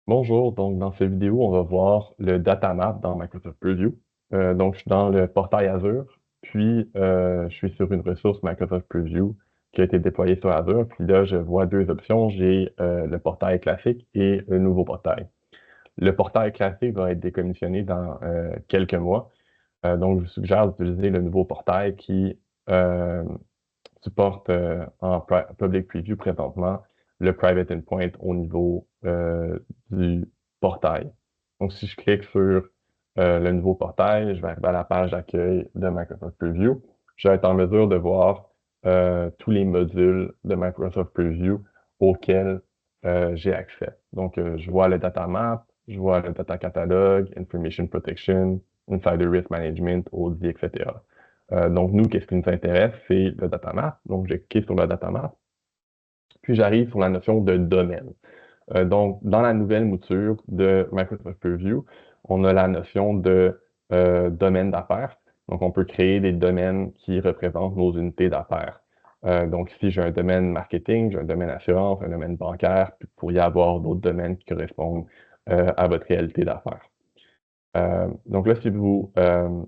Bonjour, donc dans cette vidéo, on va voir le data map dans Microsoft Preview. Donc, je suis dans le portail Azure, puis je suis sur une ressource Microsoft Preview qui a été déployée sur Azure. Puis là, je vois deux options. J'ai le portail classique et le nouveau portail. Le portail classique va être décommissionné dans quelques mois. Donc, je vous suggère d'utiliser le nouveau portail qui euh, supporte public preview présentement le private endpoint au niveau du portail. Donc, si je clique sur le nouveau portail, je vais arriver à la page d'accueil de Microsoft Preview. Je vais être en mesure de voir tous les modules de Microsoft Preview auxquels j'ai accès. Donc, je vois le data map, je vois le data catalog, information protection, insider risk management, audit, etc. Donc, nous, qu'est-ce qui nous intéresse? C'est le data map. Donc, je clique sur le data map. Puis, j'arrive sur la notion de domaine. Donc, dans la nouvelle mouture de Microsoft Purview, on a la notion de domaine d'affaires. Donc, on peut créer des domaines qui représentent nos unités d'affaires. Donc, si j'ai un domaine marketing, j'ai un domaine assurance, un domaine bancaire, puis il pourrait y avoir d'autres domaines qui correspondent à votre réalité d'affaires. Donc là, si vous euh,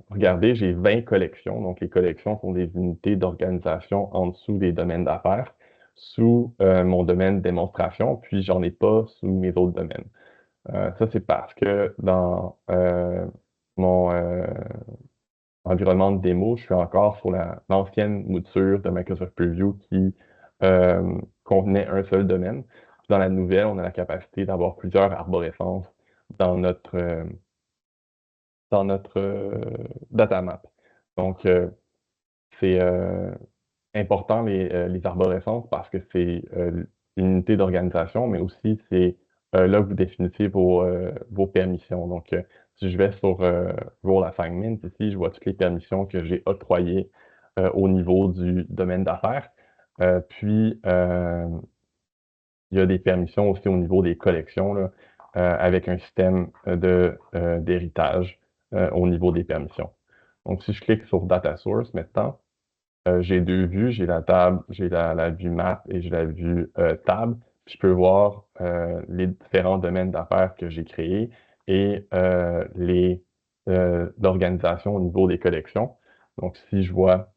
regardez, j'ai 20 collections. Donc, les collections sont des unités d'organisation en dessous des domaines d'affaires, sous mon domaine démonstration, puis j'en ai pas sous mes autres domaines. Ça, c'est parce que dans mon environnement de démo, je suis encore sur l'ancienne mouture de Microsoft Preview qui contenait un seul domaine. Puis dans la nouvelle, on a la capacité d'avoir plusieurs arborescences dans notre data map. Donc, c'est important les arborescences parce que c'est une unité d'organisation, mais aussi c'est là que vous définissez vos permissions. Donc, si je vais sur Role Assignment, ici, je vois toutes les permissions que j'ai octroyées au niveau du domaine d'affaires. Puis, il y a des permissions aussi au niveau des collections, là, avec un système d'héritage au niveau des permissions. Donc, si je clique sur Data Source maintenant, j'ai deux vues, j'ai la table, j'ai la vue map et j'ai la vue table. Puis je peux voir les différents domaines d'affaires que j'ai créés et l'organisation au niveau des collections. Donc, si je vois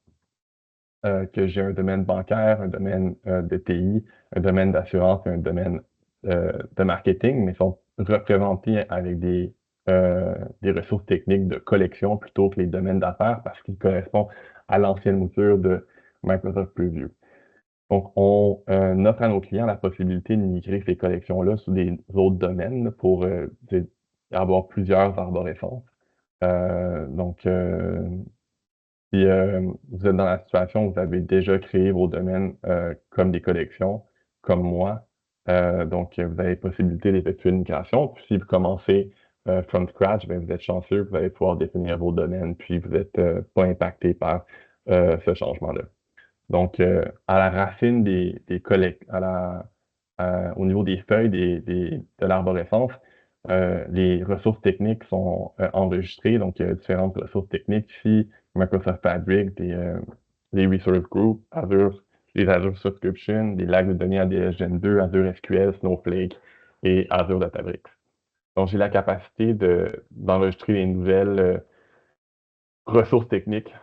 que j'ai un domaine bancaire, un domaine de TI, un domaine d'assurance et un domaine de marketing, mais sont représentés avec des ressources techniques de collection plutôt que les domaines d'affaires parce qu'ils correspondent à l'ancienne mouture de Microsoft Preview. Donc, on offre à nos clients la possibilité de migrer ces collections-là sous des autres domaines pour avoir plusieurs arborescences. Donc, si vous êtes dans la situation où vous avez déjà créé vos domaines comme des collections, comme moi, donc vous avez possibilité d'effectuer une migration. Puis si vous commencez from scratch, ben, vous êtes chanceux, vous allez pouvoir définir vos domaines, puis vous n'êtes pas impacté par ce changement-là. Donc, à la racine des collectes, au niveau des feuilles de l'arborescence, les ressources techniques sont enregistrées, donc il y a différentes ressources techniques ici, Microsoft Fabric, les Resource Group, Azure, les Azure Subscription, les lacs de données ADS Gen 2, Azure SQL, Snowflake et Azure Databricks. Donc, j'ai la capacité d'enregistrer les nouvelles ressources techniques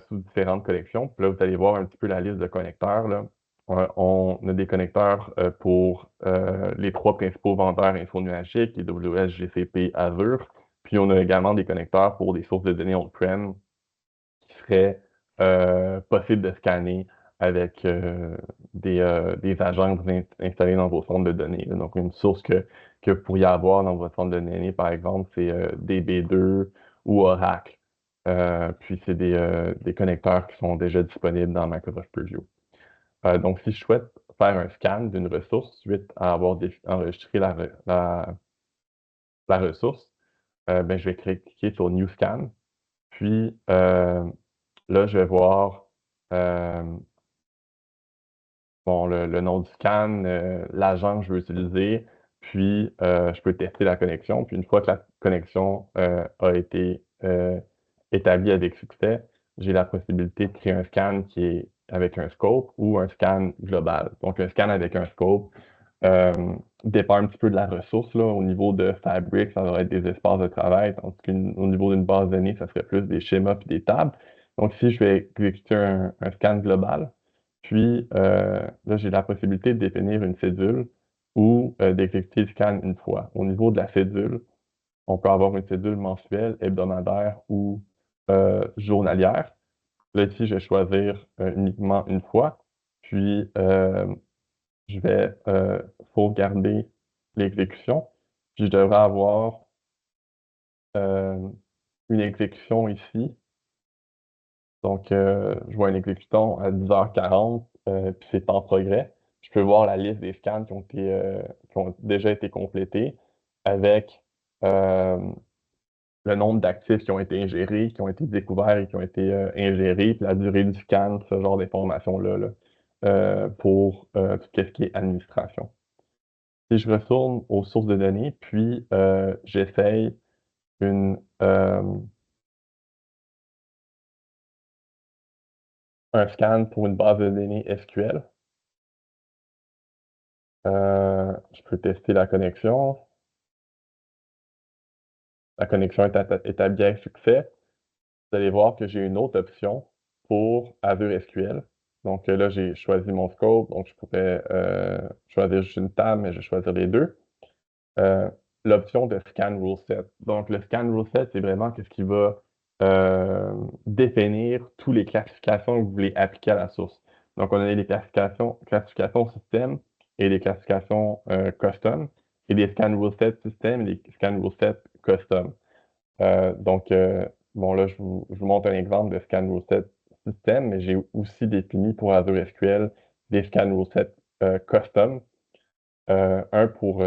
sous différentes collections. Puis là, vous allez voir un petit peu la liste de connecteurs, là. On a des connecteurs pour les trois principaux vendeurs infonuagiques, AWS, GCP, Azure. Puis on a également des connecteurs pour des sources de données on-prem qui seraient possibles de scanner avec des agences installées dans vos centres de données, là. Donc, une source que vous pourriez avoir dans votre centre de données, par exemple, c'est DB2 ou Oracle. Puis, c'est des connecteurs qui sont déjà disponibles dans Microsoft Preview. Donc, si je souhaite faire un scan d'une ressource suite à avoir enregistré la ressource, ben, je vais cliquer sur New Scan. Puis, là, je vais voir euh, bon, le nom du scan, l'agent que je veux utiliser, puis je peux tester la connexion. Puis une fois que la connexion a été établie avec succès, j'ai la possibilité de créer un scan qui est avec un scope ou un scan global. Donc un scan avec un scope, euh, dépend un petit peu de la ressource, là. Au niveau de Fabric, ça va être des espaces de travail, tandis qu'au niveau d'une base de données, ça serait plus des schémas puis des tables. Donc ici, je vais exécuter un scan global. Puis là, j'ai la possibilité de définir une cédule ou d'exécuter le scan une fois. Au niveau de la cédule, on peut avoir une cédule mensuelle, hebdomadaire ou journalière. Là, ici, je vais choisir uniquement une fois. Puis, je vais sauvegarder l'exécution. Puis, je devrais avoir euh, une exécution ici. Donc, je vois une exécution à 10h40, puis c'est en progrès. Je peux voir la liste des scans qui ont déjà été complétés avec euh, le nombre d'actifs qui ont été ingérés, qui ont été découverts et qui ont été ingérés, puis la durée du scan, ce genre d'informations-là, là, pour tout ce qui est administration. Si je retourne aux sources de données, puis j'essaye une, euh, un scan pour une base de données SQL, je peux tester la connexion. La connexion est établie avec succès. Vous allez voir que j'ai une autre option pour Azure SQL. Donc là, j'ai choisi mon scope, donc je pourrais choisir juste une table, mais je vais choisir les deux. Euh, L'option de Scan Rule Set. Donc le Scan Rule Set, c'est vraiment ce qui va définir toutes les classifications que vous voulez appliquer à la source. Donc on a des classifications système et des classifications custom, et des Scan Rule Set système et des Scan Rule Set custom. Donc, bon, là, je vous montre un exemple de scan rule set système, mais j'ai aussi défini pour Azure SQL des scan rule set custom. Un pour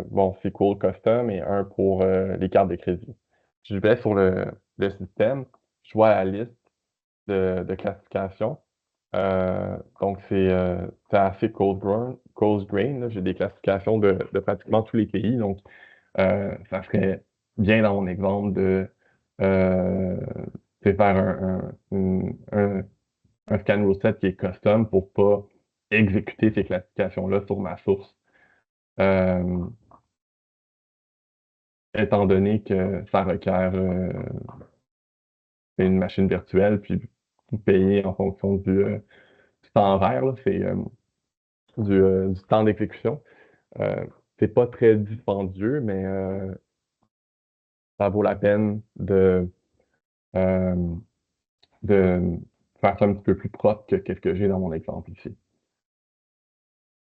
bon, SQL custom et un pour les cartes de crédit. Je vais sur le système, je vois la liste de classification. Donc, c'est assez close grain, là. J'ai des classifications de pratiquement tous les pays. Donc, ça serait bien dans mon exemple euh, de faire un scan rule set qui est custom pour pas exécuter ces classifications-là sur ma source. Euh, Étant donné que ça requiert une machine virtuelle, puis vous payez en fonction du temps horaire, là, c'est du temps d'exécution. Euh, c'est pas très dispendieux, mais ça vaut la peine euh, de faire ça un petit peu plus propre que ce que j'ai dans mon exemple ici.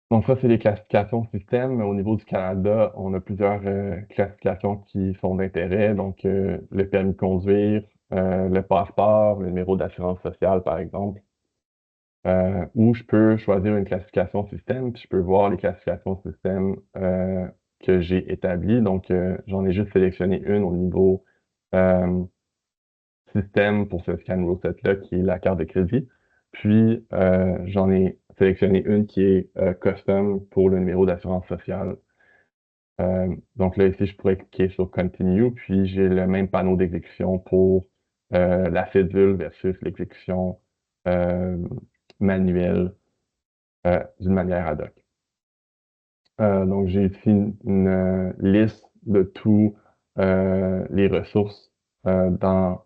Donc ça, c'est les classifications système. Au niveau du Canada, on a plusieurs classifications qui sont d'intérêt. Donc, le permis de conduire, le passeport, le numéro d'assurance sociale, par exemple. Ou je peux choisir une classification système, puis je peux voir les classifications système que j'ai établies. Donc, j'en ai juste sélectionné une au niveau euh, système pour ce scan rule set-là, qui est la carte de crédit. Puis, j'en ai sélectionné une qui est custom pour le numéro d'assurance sociale. Donc là, ici, je pourrais cliquer sur Continue, puis j'ai le même panneau d'exécution pour la cédule versus l'exécution euh, manuelle d'une manière ad hoc. Donc, j'ai ici une liste de tous les ressources dans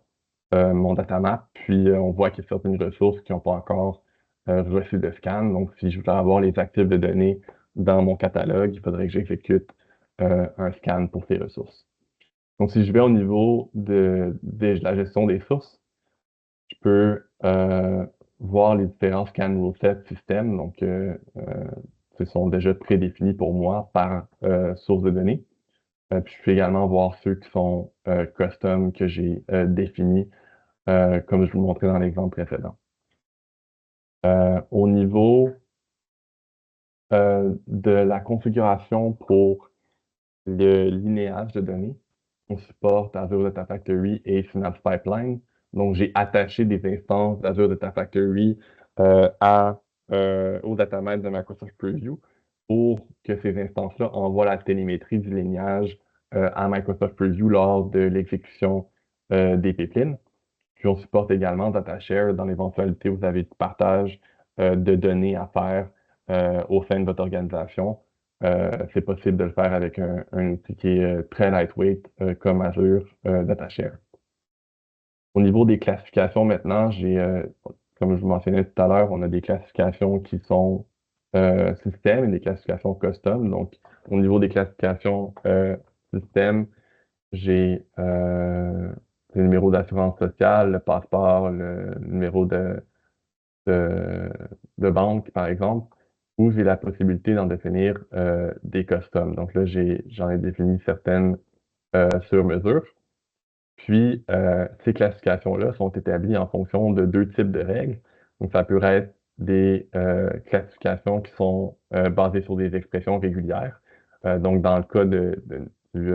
mon datamap, puis on voit qu'il y a certaines ressources qui n'ont pas encore reçu de scan. Donc, si je voudrais avoir les actifs de données dans mon catalogue, il faudrait que j'exécute un scan pour ces ressources. Donc, si je vais au niveau de la gestion des sources, je peux voir les différents scan rule set système. Donc, ce sont déjà prédéfinis pour moi par source de données. Puis je peux également voir ceux qui sont custom que j'ai définis, comme je vous le montrais dans l'exemple précédent. Au niveau de la configuration pour le linéage de données, on supporte Azure Data Factory et Synapse Pipeline. Donc, j'ai attaché des instances d'Azure Data Factory au datamètre de Microsoft Preview pour que ces instances-là envoient la télémétrie du lignage à Microsoft Preview lors de l'exécution des pipelines. Puis, on supporte également DataShare dans l'éventualité où vous avez du partage de données à faire au sein de votre organisation. c'est possible de le faire avec un outil qui est très lightweight comme Azure DataShare. Au niveau des classifications maintenant, comme je vous mentionnais tout à l'heure, on a des classifications qui sont système et des classifications custom. Donc, au niveau des classifications système, j'ai le numéro d'assurance sociale, le passeport, le numéro de, de banque, par exemple, où j'ai la possibilité d'en définir des customs. Donc là, j'en ai défini certaines sur mesure. Puis, ces classifications-là sont établies en fonction de deux types de règles. Donc, ça peut être des classifications qui sont basées sur des expressions régulières. Donc, dans le cas du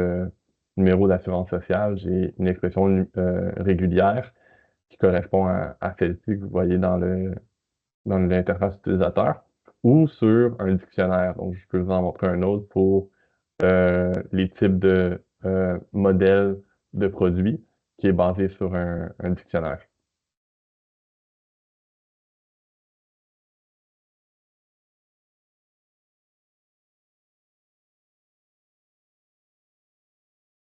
numéro d'assurance sociale, j'ai une expression régulière qui correspond à celle-ci que vous voyez dans l'interface utilisateur, ou sur un dictionnaire. Donc, je peux vous en montrer un autre pour les types de modèles de produits qui est basé sur un dictionnaire.